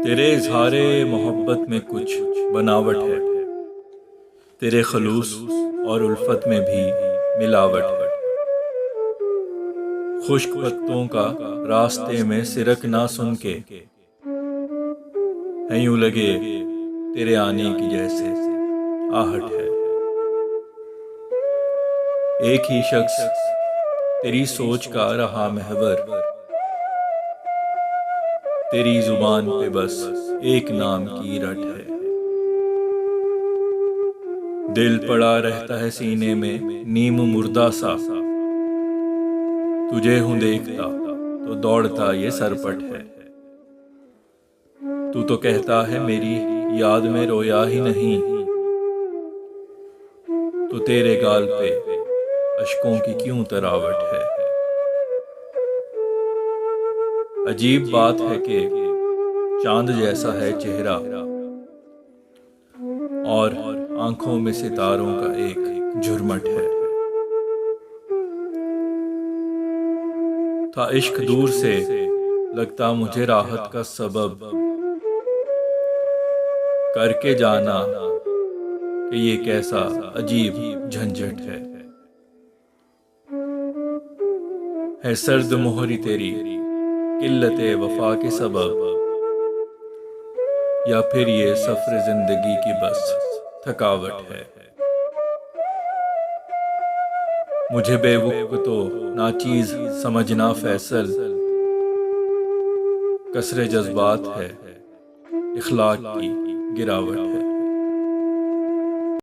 तेरे इज़हारे मोहब्बत में कुछ बनावट है, तेरे खलूस और उल्फत में भी मिलावट है। खुश्क पत्तों का रास्ते में सिरक ना सुन के है यूं लगे तेरे आने की जैसे आहट है। एक ही शख्स तेरी सोच का रहा महवर, तेरी जुबान पे बस एक नाम की रट है। दिल पड़ा रहता है सीने में नीम मुर्दा सा, तुझे हूं देखता तो दौड़ता ये सरपट है। तू तो कहता है मेरी याद में रोया ही नहीं, तो तेरे गाल पे अश्कों की क्यों तरावट है। अजीब बात है कि चांद जैसा है चेहरा और आंखों में सितारों का एक झुरमट है। था इश्क दूर से लगता मुझे राहत का सबब, करके जाना कि ये कैसा अजीब झंझट है सर्द मोहरी तेरी किल्लते वफा के सबब, या फिर ये सफर जिंदगी की बस थकावट है। मुझे बेवकूफ तो नाचीज समझना फैसल, कसरे जज्बात है इखलाक की गिरावट है।